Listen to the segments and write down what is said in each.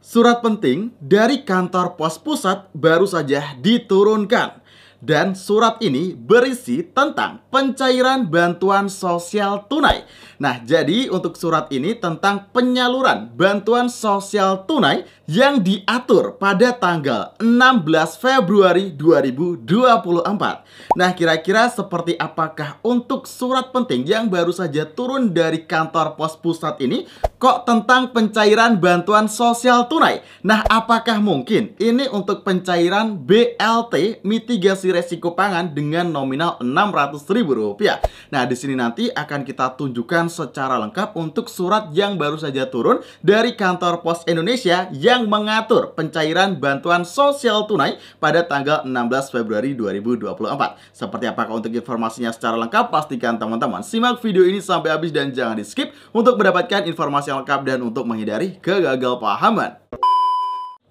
Surat penting dari kantor pos pusat baru saja diturunkan. Dan surat ini berisi tentang pencairan bantuan sosial tunai. Nah, jadi untuk surat ini tentang penyaluran bantuan sosial tunai yang diatur pada tanggal 16 Februari 2024. Nah, kira-kira seperti apakah untuk surat penting yang baru saja turun dari kantor pos pusat ini kok tentang pencairan bantuan sosial tunai? Nah, apakah mungkin ini untuk pencairan BLT mitigasi resiko pangan dengan nominal Rp600.000? Nah, di sini nanti akan kita tunjukkan secara lengkap untuk surat yang baru saja turun dari kantor Pos Indonesia yang mengatur pencairan bantuan sosial tunai pada tanggal 16 Februari 2024. Seperti apakah untuk informasinya secara lengkap? Pastikan teman-teman simak video ini sampai habis dan jangan di skip untuk mendapatkan informasi yang lengkap dan untuk menghindari kegagalpahaman.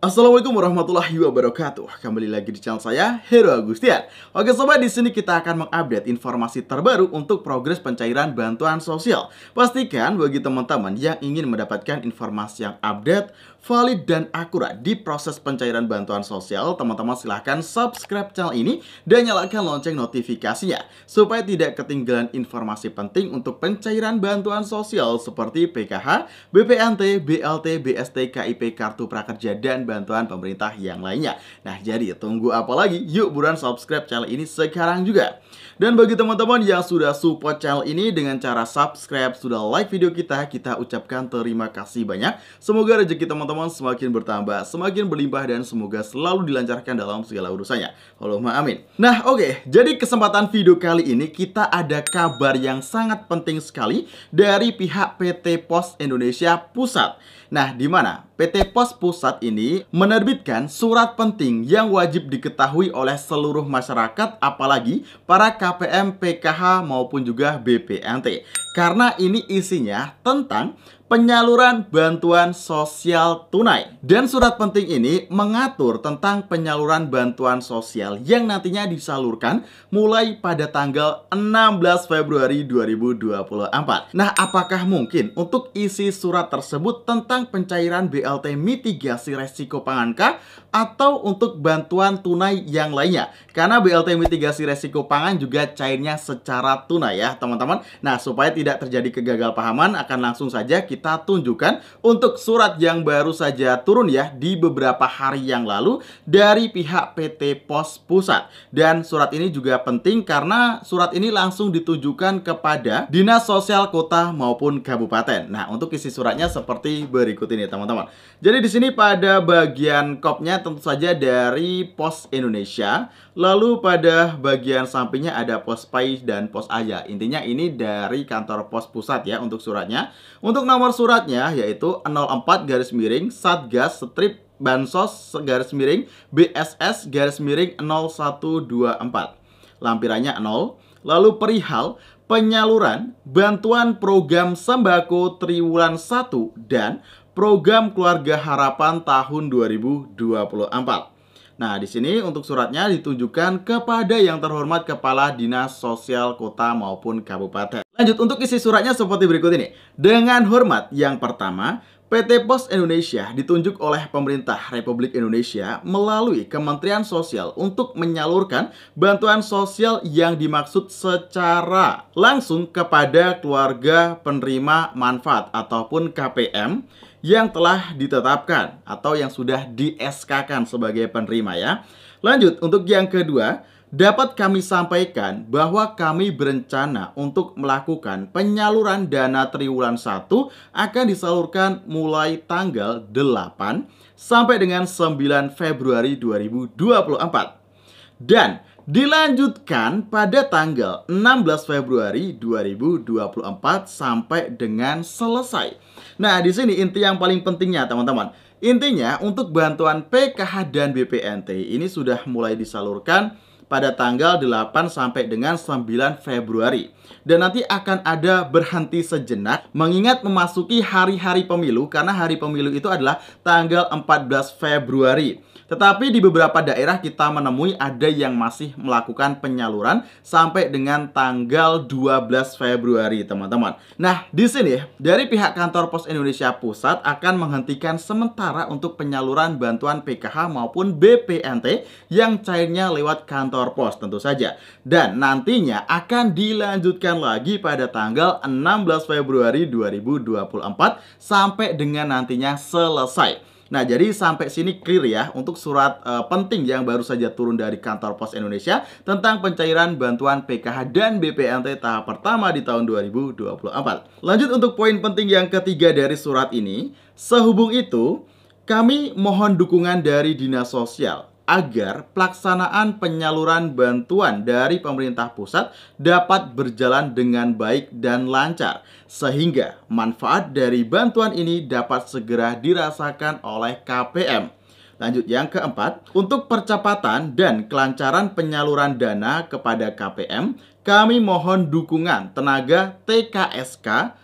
Assalamualaikum warahmatullahi wabarakatuh. Kembali lagi di channel saya, Heru Agustian. Oke sobat, di sini kita akan mengupdate informasi terbaru untuk progres pencairan bantuan sosial. Pastikan bagi teman-teman yang ingin mendapatkan informasi yang update, valid dan akurat di proses pencairan bantuan sosial, teman-teman silahkan subscribe channel ini dan nyalakan lonceng notifikasinya supaya tidak ketinggalan informasi penting untuk pencairan bantuan sosial seperti PKH, BPNT, BLT, BST, KIP, Kartu Prakerja dan bantuan pemerintah yang lainnya. Nah, jadi tunggu apa lagi? Yuk buruan subscribe channel ini sekarang juga. Dan bagi teman-teman yang sudah support channel ini dengan cara subscribe, sudah like video kita ucapkan terima kasih banyak. Semoga rezeki teman-teman semakin bertambah, semakin berlimpah dan semoga selalu dilancarkan dalam segala urusannya. Allahumma amin. Nah, oke. Jadi kesempatan video kali ini kita ada kabar yang sangat penting sekali dari pihak PT Pos Indonesia Pusat. Nah, di mana PT Pos Pusat ini menerbitkan surat penting yang wajib diketahui oleh seluruh masyarakat, apalagi para KPM, PKH maupun juga BPNT. Karena ini isinya tentang penyaluran bantuan sosial tunai. Dan surat penting ini mengatur tentang penyaluran bantuan sosial yang nantinya disalurkan mulai pada tanggal 16 Februari 2024. Nah, apakah mungkin untuk isi surat tersebut tentang pencairan BLT mitigasi resiko pangan kah? Atau untuk bantuan tunai yang lainnya? Karena BLT mitigasi resiko pangan juga cairnya secara tunai ya teman-teman. Nah, supaya tidak terjadi kegagalpahaman, akan langsung saja kita tunjukkan untuk surat yang baru saja turun ya di beberapa hari yang lalu dari pihak PT Pos Pusat. Dan surat ini juga penting karena surat ini langsung ditujukan kepada Dinas Sosial Kota maupun Kabupaten. Nah, untuk isi suratnya seperti berikut ini teman-teman. Jadi di sini pada bagian kopnya tentu saja dari Pos Indonesia. Lalu pada bagian sampingnya ada Pos Pay dan Pos Aja. Intinya ini dari kantor Pos Pusat ya untuk suratnya. Untuk nomor suratnya yaitu 04 garis miring Satgas strip Bansos garis miring BSS garis miring 0124. Lampirannya 0. Lalu perihal penyaluran bantuan program sembako triwulan 1 dan program Keluarga Harapan tahun 2024. Nah, di sini untuk suratnya ditujukan kepada yang terhormat Kepala Dinas Sosial Kota maupun Kabupaten. Lanjut untuk isi suratnya seperti berikut ini. Dengan hormat yang pertama, PT Pos Indonesia ditunjuk oleh pemerintah Republik Indonesia melalui Kementerian Sosial untuk menyalurkan bantuan sosial yang dimaksud secara langsung kepada keluarga penerima manfaat ataupun KPM yang telah ditetapkan atau yang sudah di-SK-kan sebagai penerima ya. Lanjut, untuk yang kedua, dapat kami sampaikan bahwa kami berencana untuk melakukan penyaluran dana triwulan 1 akan disalurkan mulai tanggal 8 sampai dengan 9 Februari 2024. Dan dilanjutkan pada tanggal 16 Februari 2024 sampai dengan selesai. Nah, di sini inti yang paling pentingnya teman-teman. Intinya untuk bantuan PKH dan BPNT ini sudah mulai disalurkan pada tanggal 8 sampai dengan 9 Februari. Dan nanti akan ada berhenti sejenak mengingat memasuki hari-hari pemilu, karena hari pemilu itu adalah tanggal 14 Februari. Tetapi di beberapa daerah kita menemui ada yang masih melakukan penyaluran sampai dengan tanggal 12 Februari, teman-teman. Nah, di sini dari pihak kantor Pos Indonesia Pusat akan menghentikan sementara untuk penyaluran bantuan PKH maupun BPNT yang cairnya lewat kantor pos tentu saja. Dan nantinya akan dilanjutkan lagi pada tanggal 16 Februari 2024 sampai dengan nantinya selesai. Nah, jadi sampai sini clear ya untuk surat penting yang baru saja turun dari kantor Pos Indonesia tentang pencairan bantuan PKH dan BPNT tahap pertama di tahun 2024. Lanjut untuk poin penting yang ketiga dari surat ini. Sehubung itu, kami mohon dukungan dari Dinas Sosial agar pelaksanaan penyaluran bantuan dari pemerintah pusat dapat berjalan dengan baik dan lancar, sehingga manfaat dari bantuan ini dapat segera dirasakan oleh KPM. Lanjut yang keempat, untuk percepatan dan kelancaran penyaluran dana kepada KPM, kami mohon dukungan tenaga TKSK,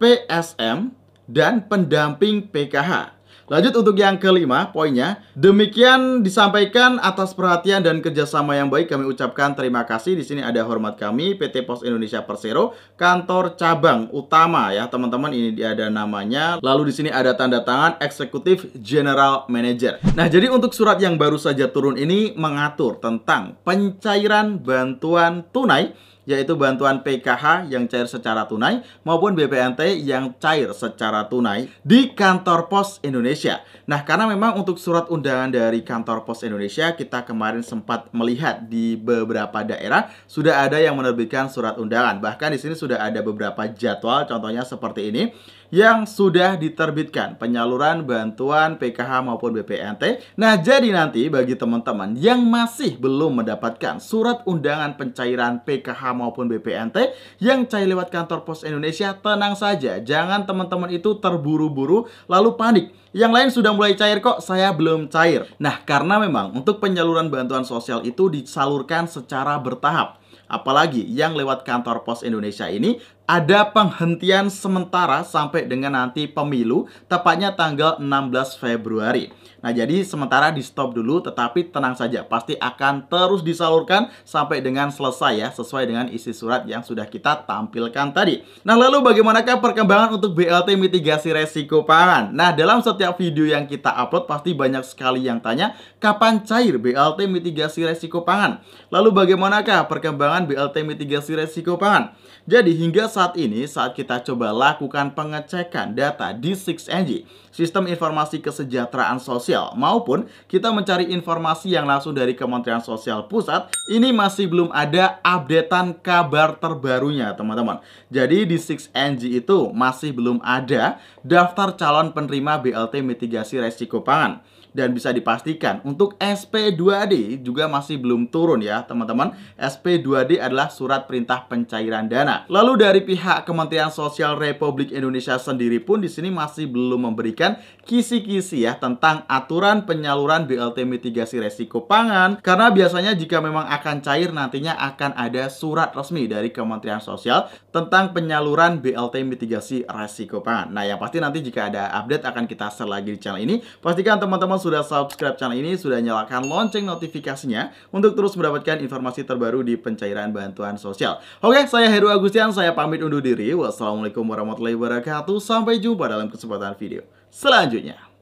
PSM, dan pendamping PKH. Lanjut untuk yang kelima, poinnya. Demikian disampaikan atas perhatian dan kerjasama yang baik. Kami ucapkan terima kasih. Di sini ada hormat kami, PT Pos Indonesia Persero, kantor cabang utama ya teman-teman. Ini dia ada namanya. Lalu di sini ada tanda tangan Eksekutif General Manager. Nah, jadi untuk surat yang baru saja turun ini mengatur tentang pencairan bantuan tunai, yaitu bantuan PKH yang cair secara tunai maupun BPNT yang cair secara tunai di kantor Pos Indonesia. Nah, karena memang untuk surat undangan dari kantor Pos Indonesia, kita kemarin sempat melihat di beberapa daerah sudah ada yang menerbitkan surat undangan. Bahkan di sini sudah ada beberapa jadwal, contohnya seperti ini, yang sudah diterbitkan penyaluran bantuan PKH maupun BPNT. Nah, jadi nanti bagi teman-teman yang masih belum mendapatkan surat undangan pencairan PKH maupun BPNT yang cair lewat kantor Pos Indonesia, tenang saja, jangan teman-teman itu terburu-buru lalu panik. Yang lain sudah mulai cair kok, saya belum cair. Nah, karena memang untuk penyaluran bantuan sosial itu disalurkan secara bertahap. Apalagi yang lewat kantor Pos Indonesia ini ada penghentian sementara sampai dengan nanti pemilu, tepatnya tanggal 16 Februari. Nah, jadi sementara di stop dulu, tetapi tenang saja, pasti akan terus disalurkan sampai dengan selesai ya, sesuai dengan isi surat yang sudah kita tampilkan tadi. Nah, lalu bagaimanakah perkembangan untuk BLT mitigasi resiko pangan? Nah, dalam setiap video yang kita upload pasti banyak sekali yang tanya, kapan cair BLT mitigasi resiko pangan? Lalu bagaimanakah perkembangan BLT mitigasi resiko pangan? Jadi hingga saat ini, saat kita coba lakukan pengecekan data di 6NG, Sistem Informasi Kesejahteraan Sosial, maupun kita mencari informasi yang langsung dari Kementerian Sosial Pusat, ini masih belum ada updatean kabar terbarunya, teman-teman. Jadi di 6NG itu masih belum ada daftar calon penerima BLT mitigasi resiko pangan. Dan bisa dipastikan untuk SP2D juga masih belum turun ya teman-teman. SP2D adalah surat perintah pencairan dana. Lalu dari pihak Kementerian Sosial Republik Indonesia sendiri pun di sini masih belum memberikan kisi-kisi ya tentang aturan penyaluran BLT mitigasi resiko pangan. Karena biasanya jika memang akan cair nantinya akan ada surat resmi dari Kementerian Sosial tentang penyaluran BLT mitigasi resiko pangan. Nah, yang pasti nanti jika ada update akan kita share lagi di channel ini. Pastikan teman-teman sudah subscribe channel ini, sudah nyalakan lonceng notifikasinya untuk terus mendapatkan informasi terbaru di pencairan bantuan sosial. Oke, saya Heru Agustian, saya pamit undur diri. Wassalamualaikum warahmatullahi wabarakatuh. Sampai jumpa dalam kesempatan video selanjutnya.